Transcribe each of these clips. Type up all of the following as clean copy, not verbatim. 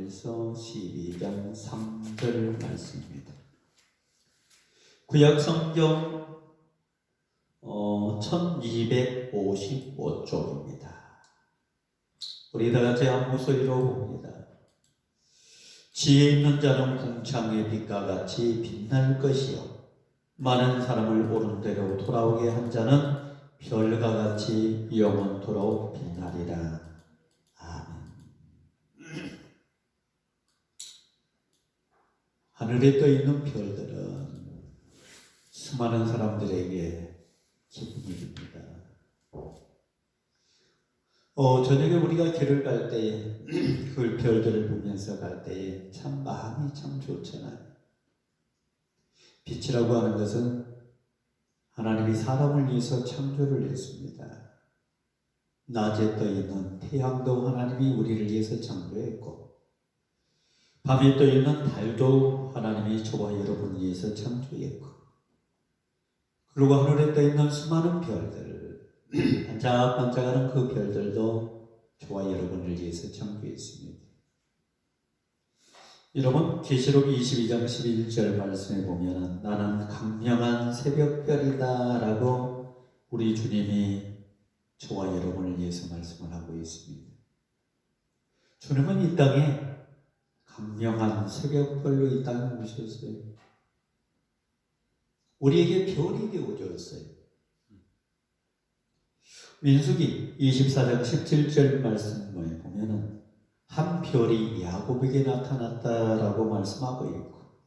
사무엘서 12장 3절 말씀입니다. 구약 성경 1255쪽입니다. 우리 다 같이 한 목소리로 봅니다. 지혜 있는 자는 궁창의 빛과 같이 빛날 것이요 많은 사람을 옳은 대로 돌아오게 한 자는 별과 같이 영원토록 빛나리라. 아멘. 하늘에 떠 있는 별들은 수많은 사람들에게 기쁨이 됩니다. 저녁에 우리가 길을 갈 때에 그 별들을 보면서 갈 때에 참 마음이 참 좋잖아요. 빛이라고 하는 것은 하나님이 사람을 위해서 창조를 했습니다. 낮에 떠 있는 태양도 하나님이 우리를 위해서 창조했고, 밤에 떠 있는 달도 하나님이 저와 여러분을 위해서 창조했고, 그리고 하늘에 떠 있는 수많은 별들, 반짝반짝하는 그 별들도 저와 여러분을 위해서 창조했습니다. 여러분, 계시록 22장 11절 말씀에 보면 나는 강명한 새벽별이다 라고 우리 주님이 저와 여러분을 위해서 말씀을 하고 있습니다. 주님은 이 땅에 강명한 새벽별로 이 땅에 오셨어요. 우리에게 별이 되어주었어요. 민수기 24장 17절 말씀에 보면은 한 별이 야곱에게 나타났다라고 말씀하고 있고,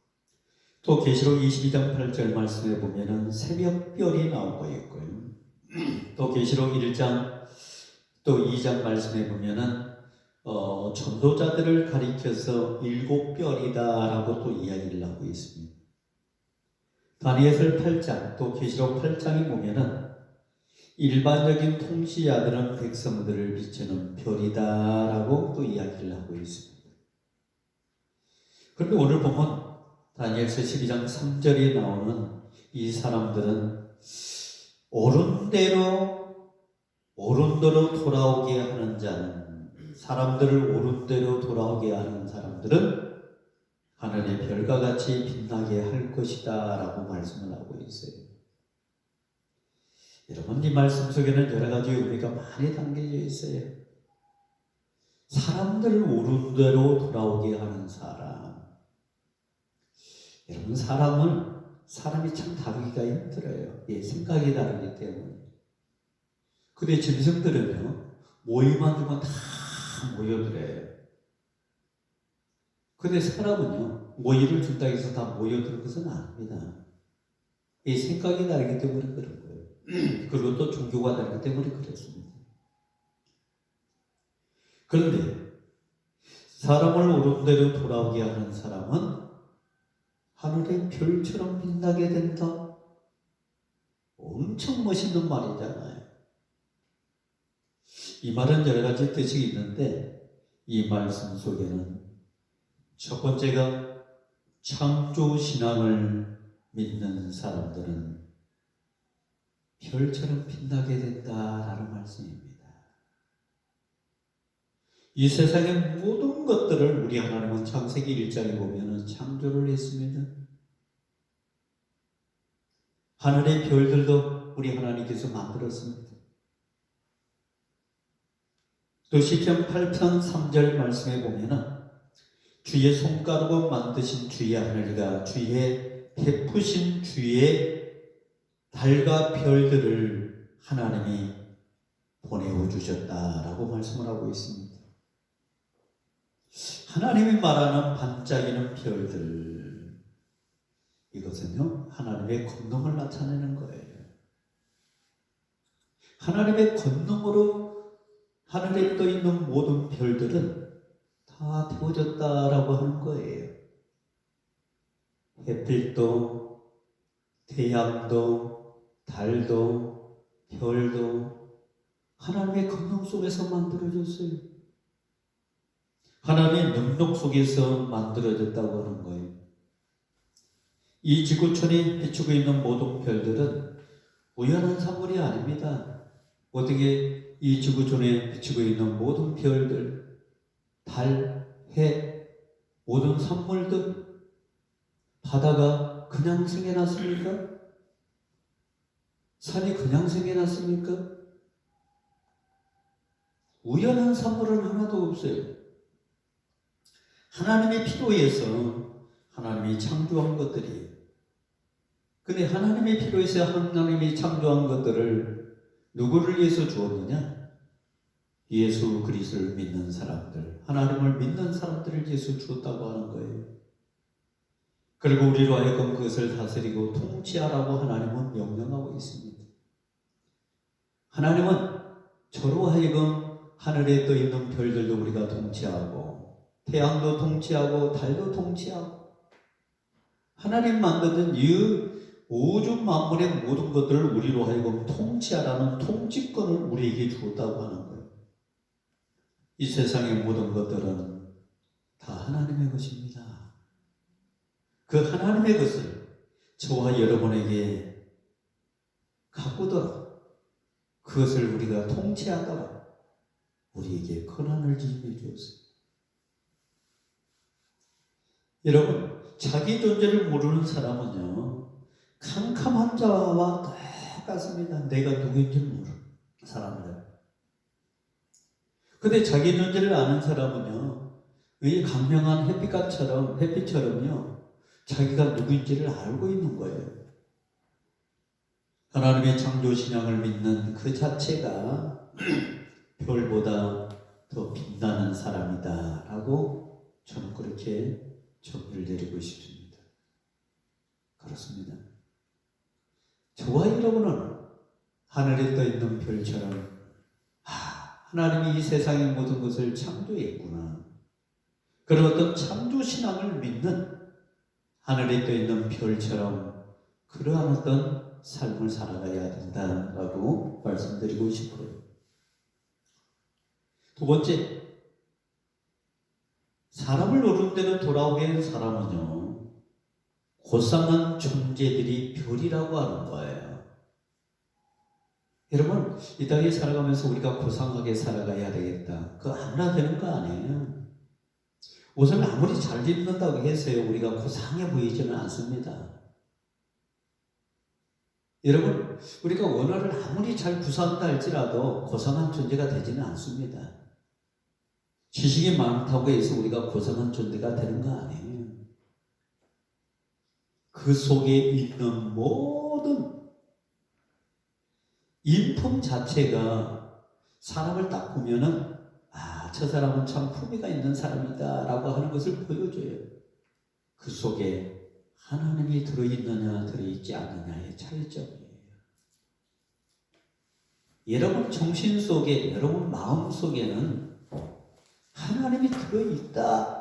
또 계시록 22장 8절 말씀에 보면은 새벽별이 나오고 있고요. 또 계시록 1장 또 2장 말씀에 보면은 전도자들을 가리켜서 7별이다라고 또 이야기를 하고 있습니다. 다니엘 8장 또 계시록 8장에 보면은 일반적인 통치자들은 백성들을 비추는 별이다라고 또 이야기를 하고 있습니다. 그런데 오늘 보면 다니엘서 12장 3절에 나오는 이 사람들은 옳은 대로 돌아오게 하는 자는, 사람들을 옳은 대로 돌아오게 하는 사람들은 하늘의 별과 같이 빛나게 할 것이다 라고 말씀을 하고 있어요. 여러분, 이 말씀 속에는 여러 가지 의미가 많이 담겨져 있어요. 사람들을 옳은 대로 돌아오게 하는 사람. 여러분, 사람이 참 다루기가 힘들어요. 생각이 다르기 때문에. 근데 짐승들은요, 모이만 주면 다 모여들어요. 근데 사람은요, 모이를 준다고 해서 다 모여들 것은 아닙니다. 생각이 다르기 때문에 그런 거예요. 그리고 또 종교가 다르기 때문에 그렇습니다. 그런데 사람을 옳은 대로 돌아오게 하는 사람은 하늘의 별처럼 빛나게 된다. 엄청 멋있는 말이잖아요. 이 말은 여러 가지 뜻이 있는데, 이 말씀 속에는 첫 번째가 창조신앙을 믿는 사람들은 별처럼 빛나게 된다라는 말씀입니다. 이 세상의 모든 것들을 우리 하나님은 창세기 1장에 보면 창조를 했습니다. 하늘의 별들도 우리 하나님께서 만들었습니다. 또 시편 8편 3절 말씀에 보면 주의 손가락으로 만드신 주의 하늘과 주의 베푸신 주의 달과 별들을 하나님이 보내어 주셨다라고 말씀을 하고 있습니다. 하나님이 말하는 반짝이는 별들, 이것은요, 하나님의 권능을 나타내는 거예요. 하나님의 권능으로 하늘에 떠 있는 모든 별들은 다 되어졌다라고 하는 거예요. 햇빛도, 태양도, 달도, 별도 하나님의 권능 속에서 만들어졌어요. 하나님의 능력 속에서 만들어졌다고 하는 거예요. 이 지구촌에 비추고 있는 모든 별들은 우연한 산물이 아닙니다. 어떻게 이 지구촌에 비추고 있는 모든 별들, 달, 해, 모든 산물들, 바다가 그냥 생겨났습니까? 산이 그냥 생겨났습니까? 우연한 산물은 하나도 없어요. 하나님의 피로 해서 하나님이 창조한 것들이에요. 근데 하나님의 피로 해서 하나님이 창조한 것들을 누구를 위해서 주었느냐? 예수 그리스도를 믿는 사람들, 하나님을 믿는 사람들을 위해서 주었다고 하는 거예요. 그리고 우리로 하여금 그것을 다스리고 통치하라고 하나님은 명령하고 있습니다. 하나님은 저로 하여금 하늘에 떠 있는 별들도 우리가 통치하고 태양도 통치하고 달도 통치하고 하나님 만드는 이 우주 만물의 모든 것들을 우리로 하여금 통치하라는 통치권을 우리에게 주었다고 하는 거예요. 이 세상의 모든 것들은 다 하나님의 것입니다. 그 하나님의 것을 저와 여러분에게 가꾸도록 그것을 우리가 통치하도록 우리에게 권한을 지임해 주었어요. 여러분, 자기 존재를 모르는 사람은요, 캄캄한 자와 똑같습니다. 내가 누구인지 모르는 사람들. 근데 자기 존재를 아는 사람은요, 이 강명한 햇빛처럼요, 자기가 누구인지를 알고 있는 거예요. 하나님의 창조 신앙을 믿는 그 자체가 별보다 더 빛나는 사람이다 라고 저는 그렇게 정의를 내리고 싶습니다. 그렇습니다. 저와 여러분은 하늘에 떠 있는 별처럼 하나님이 이 세상의 모든 것을 창조했구나. 그런 어떤 창조 신앙을 믿는 하늘에 떠 있는 별처럼 그러한 어떤 삶을 살아가야 된다라고 말씀드리고 싶어요. 두 번째, 사람을 노는 대로 돌아오게 한 사람은요, 고상한 존재들이 별이라고 하는 거예요. 여러분, 이 땅에 살아가면서 우리가 고상하게 살아가야 되겠다. 그거 아무나 되는 거 아니에요. 옷을 아무리 잘 입는다고 해서요, 우리가 고상해 보이지는 않습니다. 여러분, 우리가 원어를 아무리 잘 구사한다 할지라도 고상한 존재가 되지는 않습니다. 지식이 많다고 해서 우리가 고상한 존재가 되는 거 아니에요. 그 속에 있는 모든 인품 자체가 사람을 딱 보면은 저 사람은 참 품위가 있는 사람이다 라고 하는 것을 보여줘요. 그 속에 하나님이 들어있느냐 들어있지 않느냐의 차이점이에요. 여러분 정신 속에, 여러분 마음 속에는 하나님이 들어있다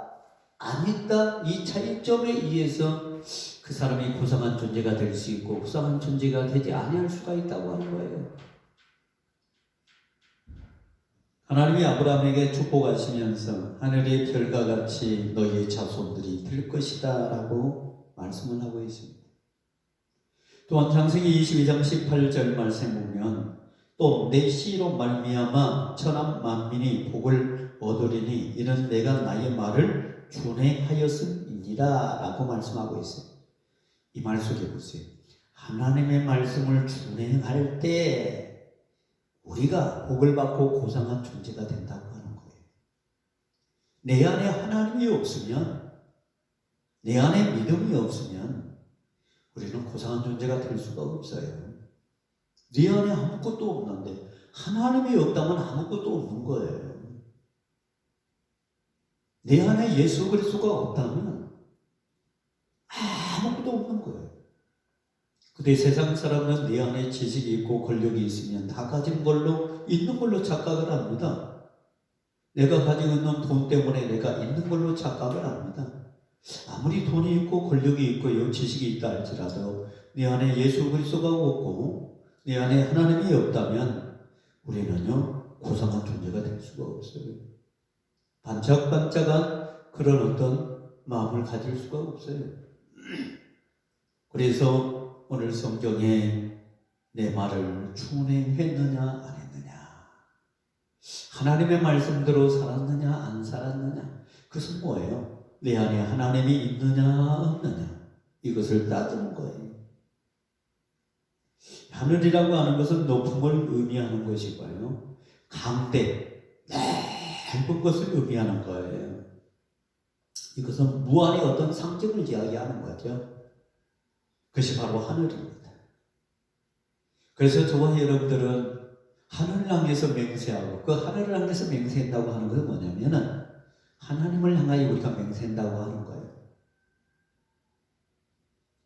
안 있다 이 차이점에 의해서 그 사람이 고상한 존재가 될 수 있고 고상한 존재가 되지 아니할 수가 있다고 하는 거예요. 하나님이 아브라함에게 축복하시면서 하늘의 별과 같이 너희의 자손들이 될 것이다 라고 말씀을 하고 있습니다. 또한 창세기 22장 18절 말씀 보면 또 내 씨로 말미암아 천하 만민이 복을 얻으리니 이는 내가 나의 말을 준행하였음이니라 라고 말씀하고 있어요. 이 말 속에 보세요. 하나님의 말씀을 준행할 때 우리가 복을 받고 고상한 존재가 된다고 하는 거예요. 내 안에 하나님이 없으면, 내 안에 믿음이 없으면 우리는 고상한 존재가 될 수가 없어요. 내 안에 아무것도 없는데 하나님이 없다면 아무것도 없는 거예요. 내 안에 예수 그리스도가 없다면 아무것도 없는 거예요. 근데 세상 사람은 내 안에 지식이 있고 권력이 있으면 다 가진 걸로, 있는 걸로 착각을 합니다. 내가 가지고 있는 돈 때문에 내가 있는 걸로 착각을 합니다. 아무리 돈이 있고 권력이 있고 지식이 있다 할지라도 내 안에 예수 그리스도가 없고 내 안에 하나님이 없다면 우리는요 고상한 존재가 될 수가 없어요. 반짝반짝한 그런 어떤 마음을 가질 수가 없어요. 그래서 오늘 성경에 내 말을 준행했느냐 안 했느냐, 하나님의 말씀대로 살았느냐 안 살았느냐, 그것은 뭐예요? 내 안에 하나님이 있느냐 없느냐 이것을 따지는 거예요. 하늘이라고 하는 것은 높은 걸 의미하는 것이고요. 강대, 넓은 것을 의미하는 거예요. 이것은 무한의 어떤 상징을 이야기하는 거죠. 그것이 바로 하늘입니다. 그래서 저와 여러분들은 하늘을 향해서 맹세하고 그 하늘을 향해서 맹세한다고 하는 것은 뭐냐면은 하나님을 향하여 우리가 맹세한다고 하는 거예요.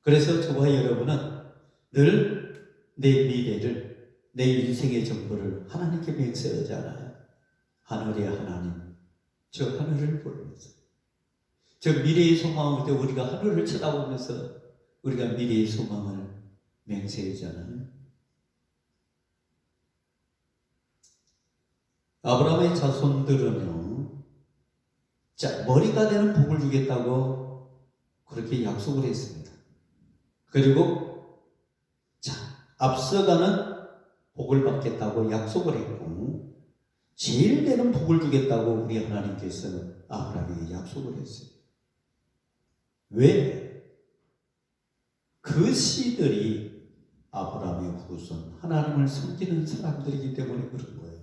그래서 저와 여러분은 늘 내 미래를, 내 인생의 전부를 하나님께 맹세하잖아요. 하늘의 하나님, 저 하늘을 보면서, 저 미래의 소망을 때 우리가 하늘을 쳐다보면서 우리가 미래의 소망을 맹세하잖아요. 아브라함의 자손들은요, 자, 머리가 되는 복을 주겠다고 그렇게 약속을 했습니다. 그리고 자, 앞서가는 복을 받겠다고 약속을 했고 제일 되는 복을 주겠다고 우리 하나님께서 아브라함에게 약속을 했어요. 왜? 그 씨들이 아브라함의 후손, 하나님을 섬기는 사람들이기 때문에 그런 거예요.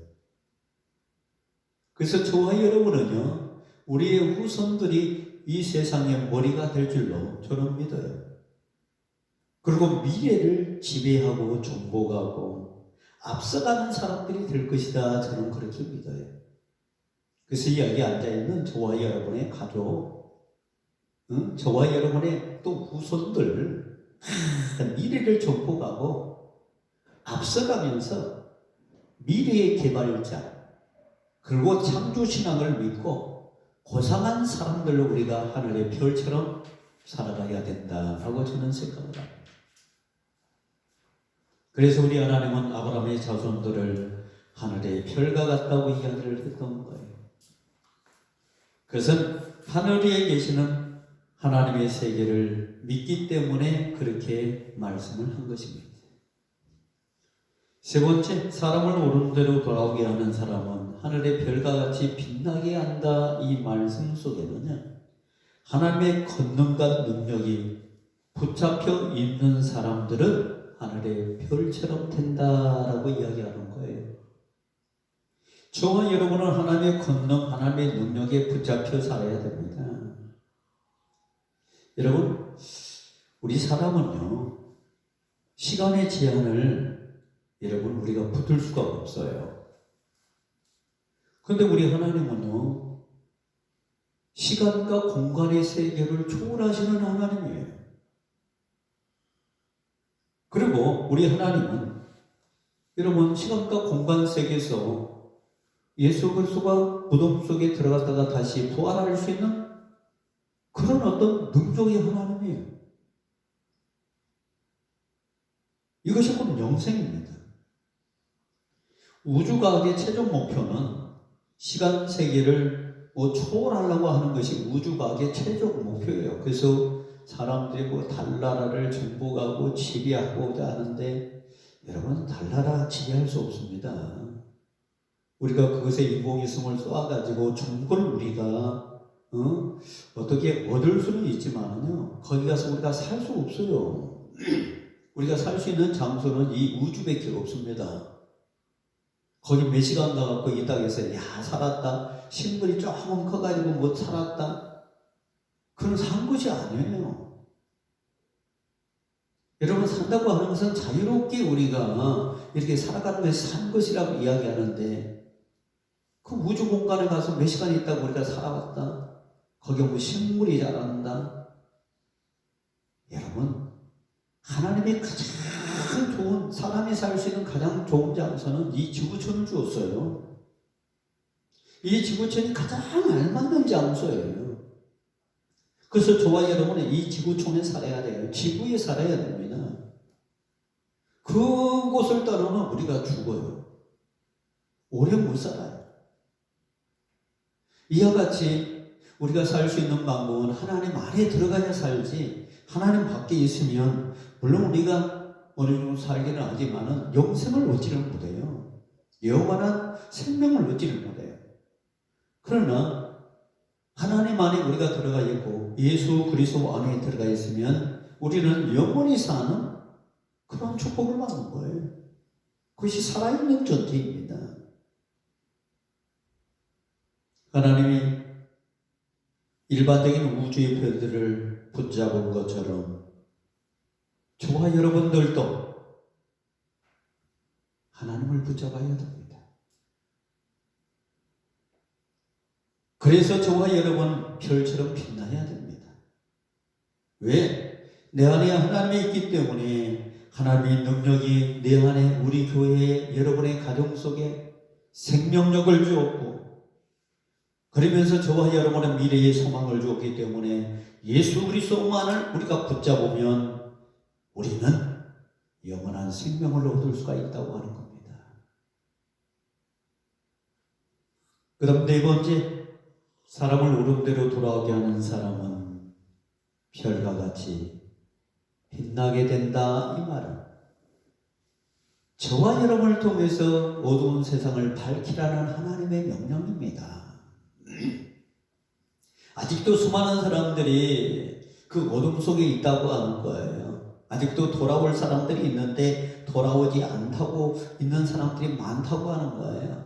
그래서 저와 여러분은요, 우리의 후손들이 이 세상의 머리가 될 줄로 저는 믿어요. 그리고 미래를 지배하고 정복하고 앞서가는 사람들이 될 것이다. 저는 그렇게 믿어요. 그래서 여기 앉아있는 저와 여러분의 가족, 저와 여러분의 또 후손들, 미래를 정복하고 앞서가면서 미래의 개발자, 그리고 창조신앙을 믿고 고상한 사람들로 우리가 하늘의 별처럼 살아가야 된다라고 저는 생각을 합니다. 그래서 우리 하나님은 아브라함의 자손들을 하늘의 별과 같다고 이야기를 했던 거예요. 그것은 하늘 위에 계시는 하나님의 세계를 믿기 때문에 그렇게 말씀을 한 것입니다. 세 번째, 사람을 옳은 대로 돌아오게 하는 사람은 하늘의 별과 같이 빛나게 한다. 이 말씀 속에는요, 하나님의 권능과 능력이 붙잡혀 있는 사람들은 하늘의 별처럼 된다라고 이야기하는 거예요. 저와 여러분은 하나님의 권능, 하나님의 능력에 붙잡혀 살아야 됩니다. 여러분, 우리 사람은요, 시간의 제한을 여러분 우리가 붙을 수가 없어요. 그런데 우리 하나님은요, 시간과 공간의 세계를 초월하시는 하나님이에요. 그리고 우리 하나님은 여러분 시간과 공간 세계에서 예수 그리스도가 무덤 속에 들어갔다가 다시 부활할 수 있는 그런 어떤 능력의 하나님이에요. 이것이 곧 영생입니다. 우주과학의 최종 목표는 시간 세계를 초월하려고 하는 것이 우주과학의 최종 목표예요. 그래서 사람들이 달나라를 정복하고 지배하고자 하는데 여러분 달나라 지배할 수 없습니다. 우리가 그것에 인공위성을 쏘아가지고 정보를 우리가 어떻게 얻을 수는 있지만요, 거기 가서 우리가 살 수 없어요. 우리가 살 수 있는 장소는 이 우주밖에 없습니다. 거기 몇 시간 가갖고 이 땅에서 야 살았다, 식물이 조금 커가지고 살았다, 그건 산 것이 아니에요. 여러분, 산다고 하는 것은 자유롭게 우리가 이렇게 살아가는 것이 산 것이라고 이야기하는데, 그 우주 공간에 가서 몇 시간 있다고 우리가 살아왔다, 거기 식물이 자란다. 여러분, 하나님이 가장 좋은, 사람이 살 수 있는 가장 좋은 장소는 이 지구촌을 주었어요. 이 지구촌이 가장 알맞는 장소예요. 그래서 저와 여러분은 이 지구촌에 살아야 돼요. 지구에 살아야 됩니다. 그곳을 떠나면 우리가 죽어요. 오래 못 살아요. 이와 같이 우리가 살 수 있는 방법은 하나님 안에 들어가야 살지, 하나님 밖에 있으면 물론 우리가 어느 정도 살기는 하지만은 영생을 얻지는 못해요. 영원한 생명을 얻지는 못해요. 그러나 하나님 안에 우리가 들어가 있고 예수 그리스도 안에 들어가 있으면 우리는 영원히 사는 그런 축복을 받는 거예요. 그것이 살아있는 존재입니다. 하나님이 일반적인 우주의 별들을 붙잡은 것처럼 저와 여러분들도 하나님을 붙잡아야 됩니다. 그래서 저와 여러분 별처럼 빛나야 됩니다. 왜? 내 안에 하나님이 있기 때문에 하나님의 능력이 내 안에 우리 교회에 여러분의 가정 속에 생명력을 주었고 그러면서 저와 여러분의 미래의 소망을 주었기 때문에 예수 그리스도만을 우리가 붙잡으면 우리는 영원한 생명을 얻을 수가 있다고 하는 겁니다. 그럼 네 번째, 사람을 오른대로 돌아오게 하는 사람은 별과 같이 빛나게 된다. 이 말은 저와 여러분을 통해서 어두운 세상을 밝히라는 하나님의 명령입니다. 아직도 수많은 사람들이 그 어둠 속에 있다고 하는 거예요. 아직도 돌아올 사람들이 있는데 돌아오지 않다고 있는 사람들이 많다고 하는 거예요.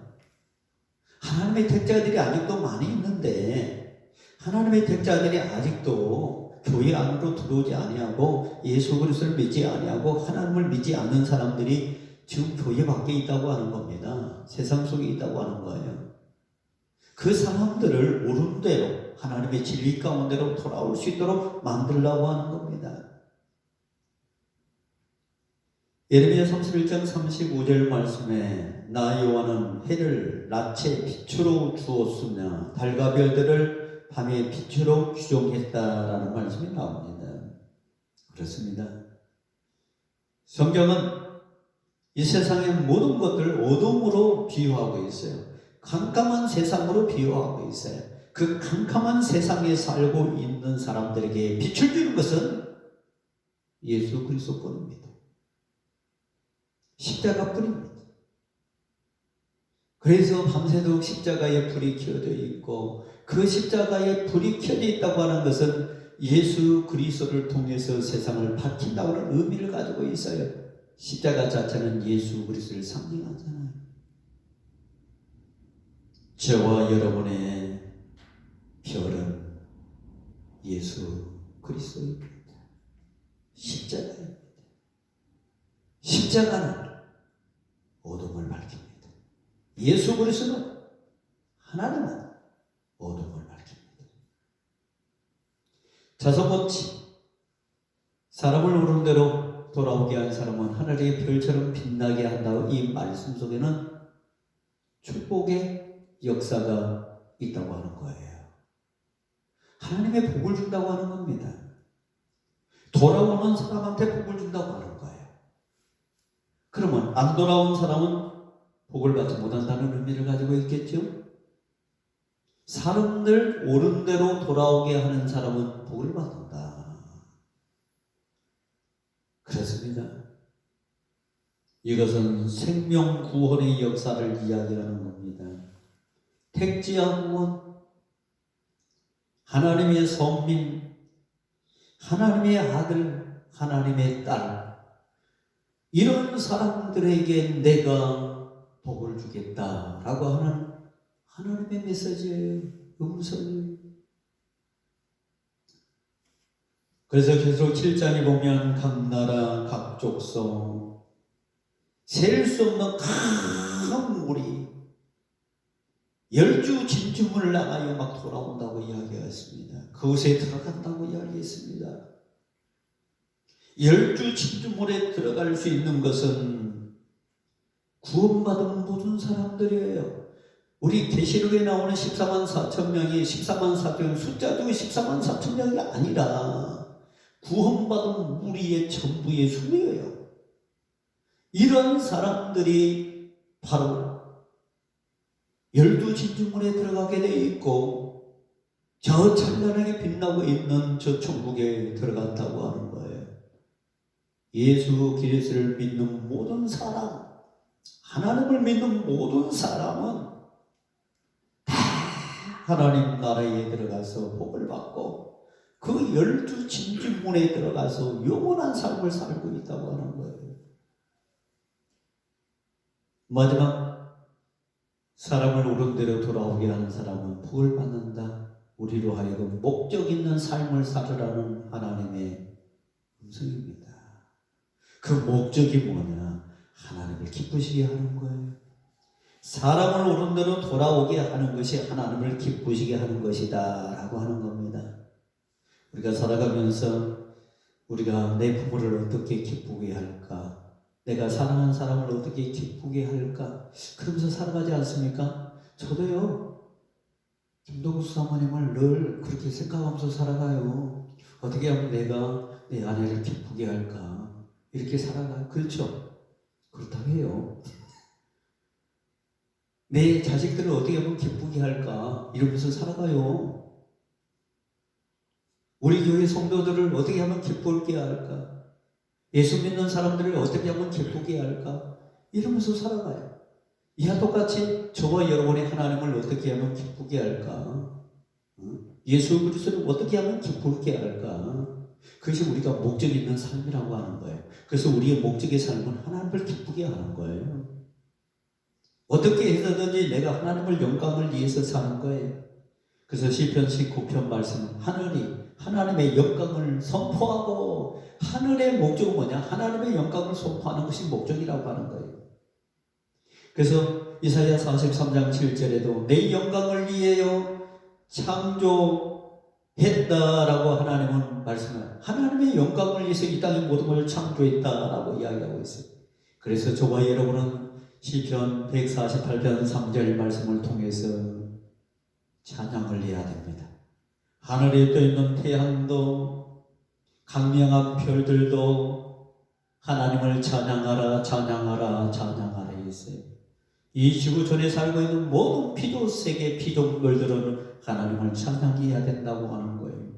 하나님의 택자들이 아직도 많이 있는데 하나님의 택자들이 아직도 교회 안으로 들어오지 아니하고 예수 그리스도를 믿지 아니하고 하나님을 믿지 않는 사람들이 지금 교회 밖에 있다고 하는 겁니다. 세상 속에 있다고 하는 거예요. 그 사람들을 옳은 대로 하나님의 진리 가운데로 돌아올 수 있도록 만들려고 하는 겁니다. 예레미야 31장 35절 말씀에 나 여호와는 해를 낮에 빛으로 주었으며 달과 별들을 밤에 빛으로 규정했다라는 말씀이 나옵니다. 그렇습니다. 성경은 이 세상의 모든 것들을 어둠으로 비유하고 있어요. 캄캄한 세상으로 비유하고 있어요. 그 캄캄한 세상에 살고 있는 사람들에게 빛을 주는 것은 예수 그리스도뿐입니다. 십자가뿐입니다. 그래서 밤새도록 십자가에 불이 켜져 있고 그 십자가에 불이 켜져 있다고 하는 것은 예수 그리스도를 통해서 세상을 밝힌다고 하는 의미를 가지고 있어요. 십자가 자체는 예수 그리스도를 상징하잖아요. 저와 여러분의 별은 예수 그리스도입니다. 십자가입니다. 십자가는 어둠을 밝힙니다. 예수 그리스도는 하나님은 어둠을 밝힙니다. 자석같이 사람을 옳은 대로 돌아오게 한 사람은 하늘의 별처럼 빛나게 한다고 이 말씀 속에는 축복의 역사가 있다고 하는 거예요. 하나님의 복을 준다고 하는 겁니다. 돌아오는 사람한테 복을 준다고 하는 거예요. 그러면 안 돌아온 사람은 복을 받지 못한다는 의미를 가지고 있겠죠? 사람들 옳은 대로 돌아오게 하는 사람은 복을 받는다. 그렇습니다. 이것은 생명 구원의 역사를 이야기하는 겁니다. 택지와 구원, 하나님의 선민, 하나님의 아들, 하나님의 딸, 이런 사람들에게 내가 복을 주겠다라고 하는 하나님의 메시지예요. 음성이에요. 그래서 계속 7장에 보면 각 나라, 각 족속, 셀 수 없는 큰 무리, 10주 진주문을 나가요 막 돌아온다고 이야기했습니다. 그곳에 들어간다고 이야기했습니다. 10주 진주문에 들어갈 수 있는 것은 구원받은 모든 사람들이에요. 우리 계시록에 나오는 14만 4천 명이 14만 4천 숫자 중에 14만 4천 명이 아니라 구원받은 무리의 전부의 수예요. 이런 사람들이 바로 12진주문에 들어가게 되어 있고 저 찬란하게 빛나고 있는 저 천국에 들어간다고 하는 거예요. 예수 그리스도를 믿는 모든 사람, 하나님을 믿는 모든 사람은 다 하나님 나라에 들어가서 복을 받고 그 12 진주문에 들어가서 영원한 삶을 살고 있다고 하는 거예요. 마지막 사람을 옳은 대로 돌아오게 하는 사람은 복을 받는다. 우리로 하여금 목적 있는 삶을 살으라는 하나님의 음성입니다. 그 목적이 뭐냐? 하나님을 기쁘시게 하는 거예요. 사람을 옳은 대로 돌아오게 하는 것이 하나님을 기쁘시게 하는 것이다 라고 하는 겁니다. 우리가 살아가면서 우리가 내 부모를 어떻게 기쁘게 할까? 내가 사랑하는 사람을 어떻게 기쁘게 할까? 그러면서 살아가지 않습니까? 저도요, 김동수 사모님을 늘 그렇게 생각하면서 살아가요. 어떻게 하면 내가 내 아내를 기쁘게 할까? 이렇게 살아가요. 그렇죠? 그렇다고 해요. 내 자식들을 어떻게 하면 기쁘게 할까? 이러면서 살아가요. 우리 교회 성도들을 어떻게 하면 기쁘게 할까? 예수 믿는 사람들을 어떻게 하면 기쁘게 할까? 이러면서 살아가요. 이와 똑같이 저와 여러분의 하나님을 어떻게 하면 기쁘게 할까? 예수 그리스도를 어떻게 하면 기쁘게 할까? 그것이 우리가 목적 있는 삶이라고 하는 거예요. 그래서 우리의 목적의 삶은 하나님을 기쁘게 하는 거예요. 어떻게 해서든지 내가 하나님을 영광을 위해서 사는 거예요. 그래서 시편 19편 말씀은 하나님의 영광을 선포하고, 하늘의 목적은 뭐냐? 하나님의 영광을 선포하는 것이 목적이라고 하는 거예요. 그래서 이사야 43장 7절에도 내 영광을 위하여 창조했다라고 하나님은 말씀해요. 하나님의 영광을 위해서 이 땅의 모든 걸 창조했다라고 이야기하고 있어요. 그래서 저와 여러분은 시편 148편 3절 말씀을 통해서 찬양을 해야 됩니다. 하늘에 떠있는 태양도 강명한 별들도 하나님을 찬양하라 찬양하라 찬양하라 했어요. 이 지구촌에 살고 있는 모든 피조세계 피조물들은 하나님을 찬양해야 된다고 하는 거예요.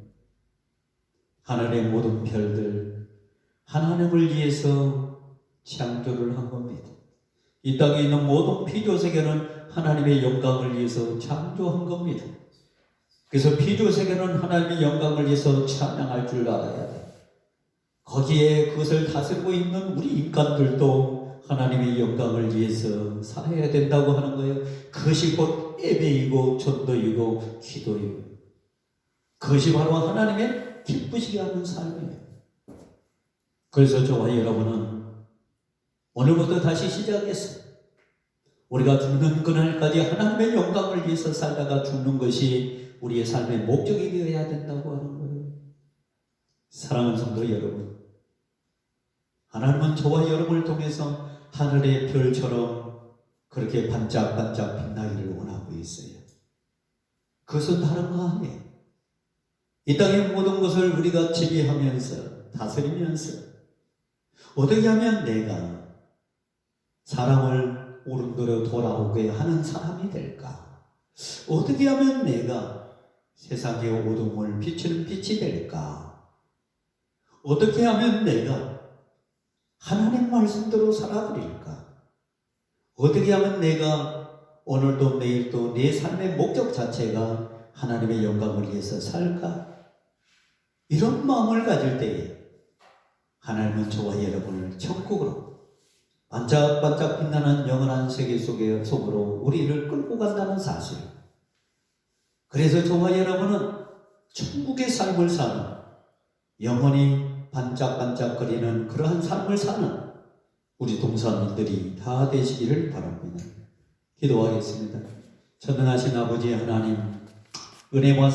하늘의 모든 별들 하나님을 위해서 창조를 한 겁니다. 이 땅에 있는 모든 피조세계는 하나님의 영광을 위해서 창조한 겁니다. 그래서 피조세계는 하나님의 영광을 위해서 찬양할 줄 알아야 돼요. 거기에 그것을 다스리고 있는 우리 인간들도 하나님의 영광을 위해서 살아야 된다고 하는 거예요. 그것이 곧 예배이고 전도이고 기도이고, 그것이 바로 하나님의 기쁘시게 하는 삶이에요. 그래서 저와 여러분은 오늘부터 다시 시작했어요. 우리가 죽는 그날까지 하나님의 영광을 위해서 살다가 죽는 것이 우리의 삶의 목적이 되어야 된다고 하는 거예요. 사랑하는 성도 여러분, 하나님은 저와 여러분을 통해서 하늘의 별처럼 그렇게 반짝반짝 빛나기를 원하고 있어요. 그것은 다른 거 아니에요. 이 땅의 모든 것을 우리가 지배하면서 다스리면서 어떻게 하면 내가 사람을 옳은 대로 돌아오게 하는 사람이 될까? 어떻게 하면 내가 세상의 어둠을 비추는 빛이 될까? 어떻게 하면 내가 하나님 말씀대로 살아드릴까? 어떻게 하면 내가 오늘도 내일도 내 삶의 목적 자체가 하나님의 영광을 위해서 살까? 이런 마음을 가질 때에 하나님은 저와 여러분을 천국으로 반짝반짝 빛나는 영원한 세계 속으로 우리를 끌고 간다는 사실. 그래서 저와 여러분은 천국의 삶을 사는, 영원히 반짝반짝거리는 그러한 삶을 사는 우리 동사민들이 다 되시기를 바랍니다. 기도하겠습니다. 전능하신 아버지 하나님, 은혜와